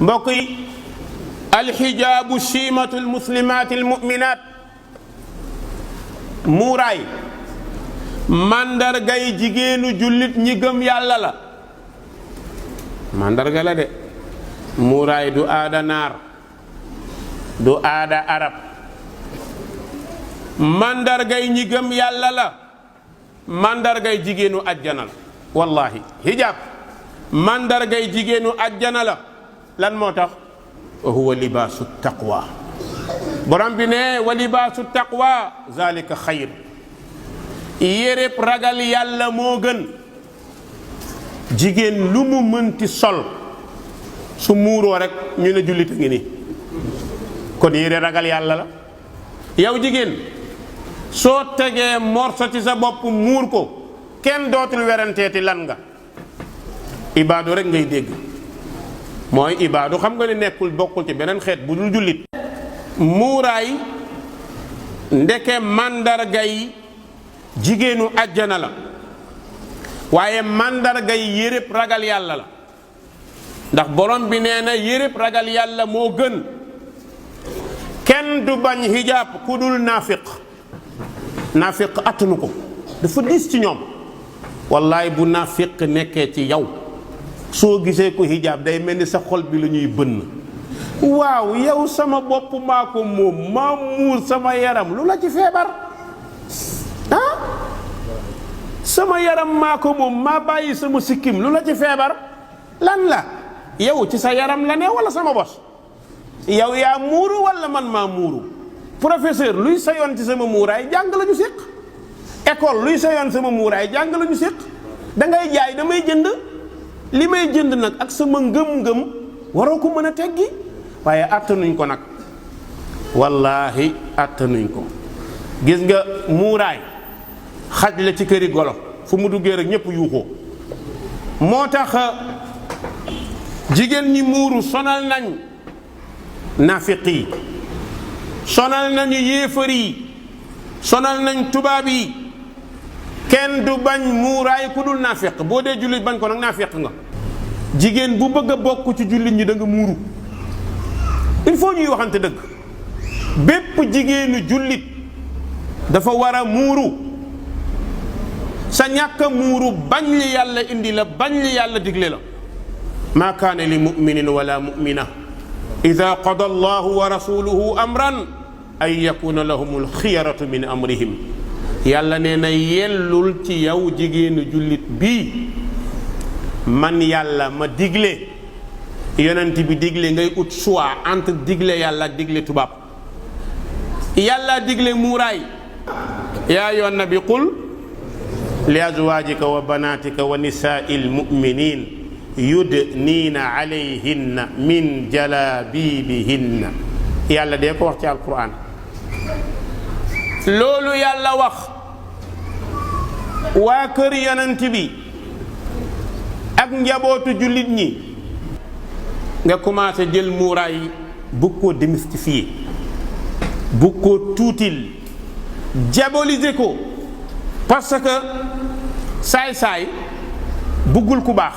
mbokk yi alxijaabu chiimatu almuslimaati almuminaat, muuraay mandargay jigéenu jullit ñi gëm yàlla la. mandarga la de. muuraay du aada naar, du aada arab. mandargay ñi gëm yàlla la. mandargay jigéenu ajjana la. wallahi hijaab mandargay jigéenu ajjana la. lan moo tax wa huwa libaasu taqwa. borom bi ne wa libaasu taqwa zalika xayr. yéreb ragal yàlla moo gën. jigéen lu mu mënti sol su muuroo rek ñu ne jullit a ngi nii, kon yére ragal yàlla la. yow jigéen soo tegee morso ci sa bopp muur ko kenn dootul weranteeti lan nga. ibaadu rek ngay dégg, mooy ibaadu xam nga ne nekkul bokkul ci beneen xeet bu dul jullit. muuraay ndeke màndarga yi jigéenu àjjana la, waaye màndarga yi yéreb ragal yàlla la. ndax borom bi nee na yéreb ragal yàlla moo gën. kenn du bañ hijaab ku dul naafiq. naafiq attanu ko, dafa diis ci ñoom. wallaay bu naafiq nekkee ci yow soo gisee ko hijaab day mel ni sa xol bi la ñuy bënn. waaw yow sama bopp maa ko moom, maa muur sama yaram, lu la ci feebar ah? sama yaram maa ko moom, maa bàyyi sama sikkim, lu la ci feebar lan la? yow ci sa yaram la ne wala sama bos? yow yaa muuru wala man maa muuru? professeur luy sa yoon ci sama muuraay? jàng la ñu séq. école luy sa yoon sama muuraay? jàng la ñu séq. da ngay jaay damay jënd, li may jënd nag ak sama ngëm-ngëm waroo ko mën a teggi. waaye attanuñ ko nag, wallaahi attanuñ ko. gis nga muuraay xaj la ci këri golo, fu mu duggee rek ñëpp yuuxoo. moo tax jigéen ñi muuru sonal nañ naafiq yi, sonal nañu yéefar yi, sonal nañ tubaab yi. kenn du bañ muuraay ku dul naafiq. boo dee jullit bañ ko nag naafiq nga. jigéen bu bëgg a bokk ci jullit ñi da nga muuru. il faut ñuy waxante dëgg. bépp jigéenu jullit dafa war a muuru. sa ñàkk a muuru bañ li yàlla indi la, bañ li yàlla digle la. maa kaana li muminin wala mumina ida qada allahu wa rasuluhu amran an yakuna lahum alxiyaratu min amrihim. yàlla nee na yellul ci yow jigéenu jullit bii man yàlla ma digle, yonent bi digle, ngay ut choix entre digle yàlla ak digle tubaab. yàlla digle muuraay. yaa ayyuhan nabi qul li azwaajika wa banaatika wa nisaai lmuminin yudniina alayhinna min jalaabibihinna. yàlla dee ko wax ci alquran. loolu yàlla wax waa kër yonent bi ak njabootu jullit ñi nga commencé jël muuraay bu ko démystifier, bu ko tuutil, diaboliser ko. parce que saay-saay buggul ku baax.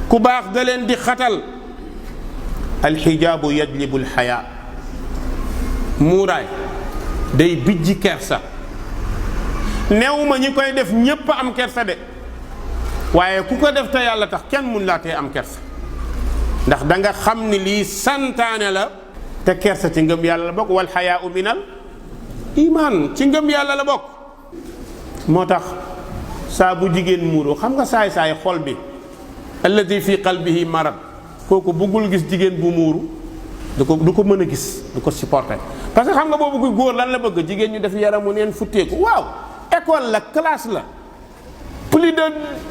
ku baax da leen di xatal. alxijaabu yajlibu alxayaa. muuraay day bijji kersa. neew ma ñi koy def ñépp am kersa de, waaye ku ko def te yàlla tax kenn mun laa tee am kersa. ndax da nga xam ni lii santaane la, te kersa ci ngëm yàlla la bokk. wal xayaa minal iman, ci ngëm yàlla la bokk. moo tax saa bu jigéen muuru, xam nga saay-saay xol bi alladi fi qalbihi marad, kooku buggul gis jigéen bu muuru. du ko mën a gis, du ko supporter. parce que xam nga boobu ku góor lan la bëgg? jigéen ñu def yaramu neen futteeku. waaw école la, classe la, plus de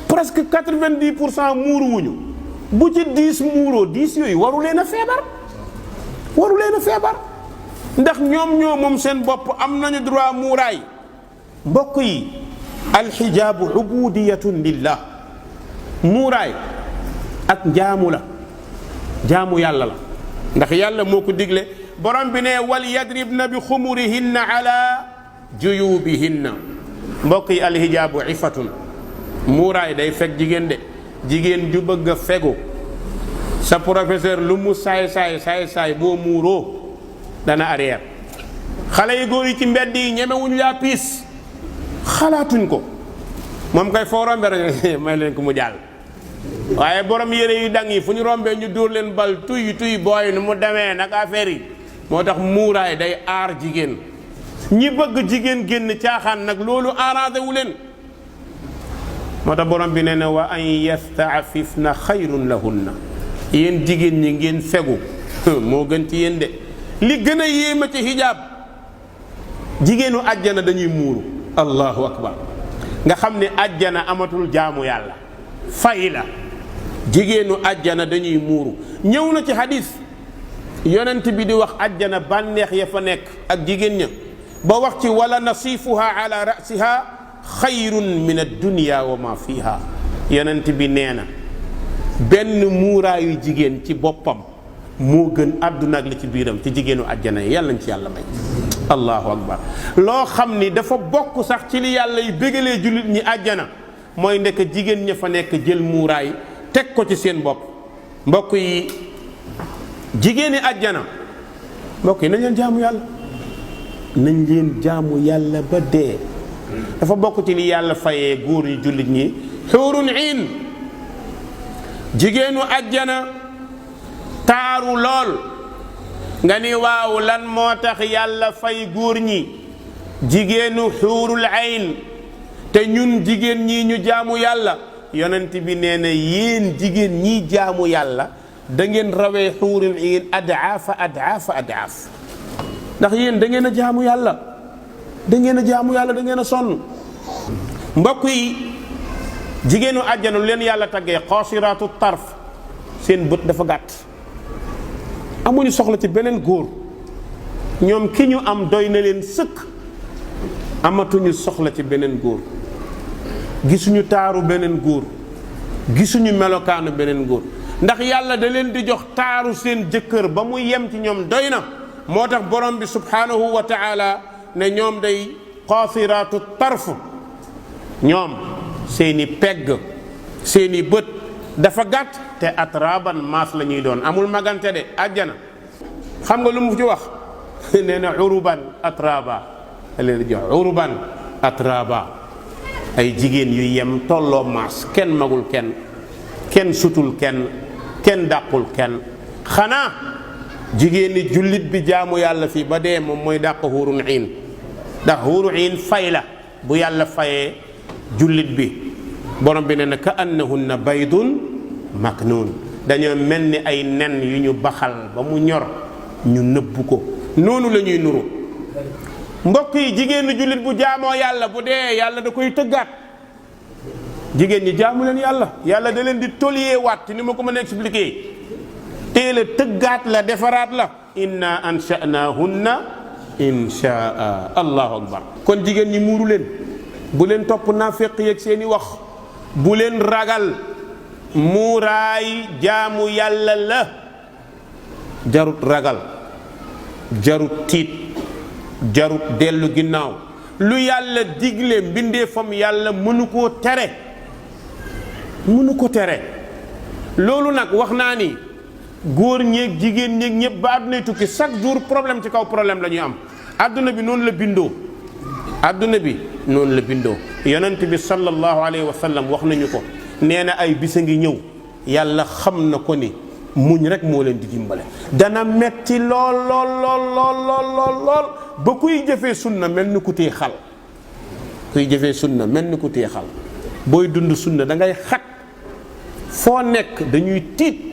presque 90% muuru wuñu. bu ci 10 muuroo 10 yooyu waru leen a feebar, waru leen a feebar. ndax ñoom ñoo moom seen bopp, am nañu droit muuraay. mbokk yi alxijaabu ubudiyatun lillah. muuraay ak jaamu la, jaamu yàlla la. ndax yàlla moo ko digle. borom bi ne wal yadribna bi xumurihinna ala juyubihinna. mbokk yi alhijaabu ifatun. muuraay day fekk jigéen de. jigéen ju bëgg a fegu sa professeur lu mu saay boo muuroo dana arrière. xale yi góor yi ci mbedd yi ñemewuñ laa piis, xalaatuñ ko, moom kay foo rombe rek may leen ko mu jàll. waaye borom yére yu dang yi fu ñu rombee ñu dóor leen bal tuy booy nu mu demee nag affaire yi. moo tax muuraay day aar jigéen. ñi bëgg jigéen génn caaxaan nag loolu arrangé wu leen. moo tax borom bi nee na wa an yastaafifna xayrun lahunna, yéen jigéen ñi ngeen fegu moo gën ci yéen de. li gën a yéema ci hijaab, jigéenu àjjana dañuy muuru. allahu akbar. nga xam ne àjjana amatul jaamu yàlla, fay la. jigéenu àjjana dañuy muuru. ñëw na ci hadis yonent bi di wax àjjana bànneex ya fa nekk ak jigéen ña ba wax ci wala nasifuha ala rasiha xayrun min ad-dunya wa ma fiha. yonent bi nee na benn muuraayu jigéen ci boppam moo gën àdduna ak li ci biiram ci jigéenu àjjana yi. yàlla nañ ci yàlla may. allahu akbar. loo xam ni dafa bokk sax ci li yàlla yi bégalee jullit ñi àjjana mooy ndekk jigéen ña fa nekk jël muuraay teg ko ci seen bopp. mbokk yi jigéeni àjjana, mbokk yi nañ leen jaamu yàlla, nañ leen jaamu yàlla ba dee. dafa bokk ci li yàlla fayee góor yi jullit ñi xuurun iin. jigéenu àjjana taaru lool. nga ni waaw lan moo tax yàlla fay góor ñi jigéenu xuurul ayn te ñun jigéen ñi ñu jaamu yàlla? yonent bi nee na yéen jigéen ñi jaamu yàlla da ngeen rawee xuurul ayn adaafa. ndax yéen da ngeen a jaamu yàlla, da ngeen a sonn. mbokk yi jigéenu àjjana lu leen yàlla taggee xaasiraatu tarf, seen bët dafa gàtt, amuñu soxla ci beneen góor. ñoom ki ñu am doy na leen sëkk, amatuñu soxla ci beneen góor. gisuñu taaru beneen góor, gisuñu melokaanu beneen góor, ndax yàlla da leen di jox taaru seen jëkkër ba mu yem ci ñoom doy na. moo tax borom bi subhanahu wa taala ne ñoom day qaasiraatu tarf, ñoom seeni pegg seeni bët dafa gàtt te atraban maas la ñuy doon, amul magante de. àjjana xam nga lu mu ci wax nee na uruban atraba, leen di jox uruban atraba, ay jigéen yu yem tolloo maas, kenn magul kenn sutul kenn dàqul kenn. xanaa jigéen ni jullit bi jaamu yàlla fii ba dee moom mooy dàq xuurun iin, ndax xuurun iin fay la bu yàlla fayee jullit bi. borom bi ne na ka annahunna baydun maknuun, dañoo mel ni ay nen yu ñu baxal ba mu ñor ñu nëbbu ko, noonu la ñuy nuru. mbokk yi jigéenu jullit bu jaamoo yàlla bu dee yàlla da koy tëggaat. jigéen ñi jaamu leen yàlla da leen di toliyee waat ni ma ko mën a expliquer, teel a tëggaat la, defaraat la. inna ansha'nahunna inshaa. allahu akbar. kon jigéen ñi muuru leen, bu leen topp naafeq yeeg seeni wax, bu leen ragal. muuraay jaamu yàlla la, jarut ragal, jarut tiit, jarut dellu ginnaaw. lu yàlla digle mbindeefam yàlla mënu koo tere, loolu nag wax naa ni góor ñeeg jigéen ñeeg ñëpp ba àdduna tukki chaque jour problème ci kaw problème la ñuy am. àdduna bi noonu la bindoo, yonent bi sallallahu alayhi wa sallam wax nañu ko, nee na ay bisa ngi ñëw yàlla xam na ko ni muñ rek moo leen di dimbale. dana metti lool ba kuy jëfee sunna mel ni ku téye xal, booy dund sunna da ngay xat, foo nekk dañuy tiit.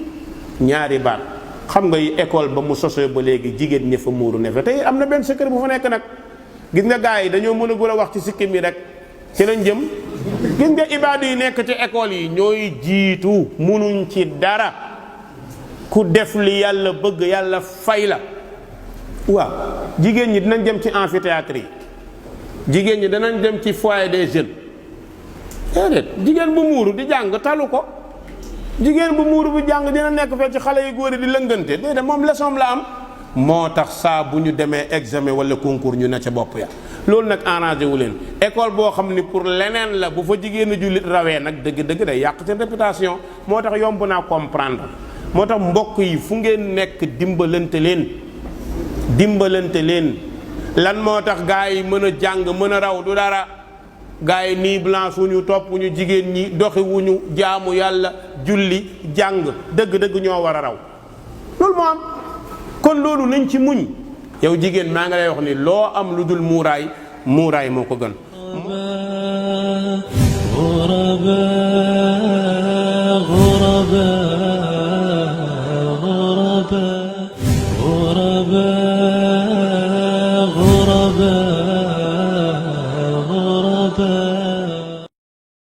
ñaari baat xam nga école ba mu sosee ba léegi jigéen ña fa muuru ne fa tey am na benn secret bu fa nekk nag. gis nga gars yi dañoo mën a gën a wax ci sikkim yi rek ci lañ jëm. gis nga ibaadu yi nekk ci école yi ñooy jiitu, munuñ ci dara. ku def li yàlla bëgg yàlla fay la. waaw jigéen ñi dinañ dem ci amphithéâtre yi, jigéen ñi danañ dem ci foyer des jeunes. déedéet, jigéen bu muuru di jàng talu ko. jigéen bu muuru bu jàng dina nekk fee ci xale yu góor yi di lëngante, déedéet, moom leçon la am. moo tax saa bu ñu demee examen wala concours ñu ne ca bopp ya. loolu nag arrangé wu leen. école boo xam ni pour leneen la, bu fa jigéenu jullit rawee nag dëgg-dëgg day yàq seen réputation. moo tax yomb naa comprendre, moo tax mbokk yi fu ngeen nekk dimbalante leen lan moo tax gaa yi mën a jàng mën a raw du dara gaa yi nii blanche wu ñu topp ñu jigéen ñi doxi wu ñu jaamu yàlla julli jàng dëgg-dëgg ñoo war a raw loolu moo am kon loolu nañ ci muñ yow jigéen maa ngi lay wax ni loo am lu dul muuraay moo ko gën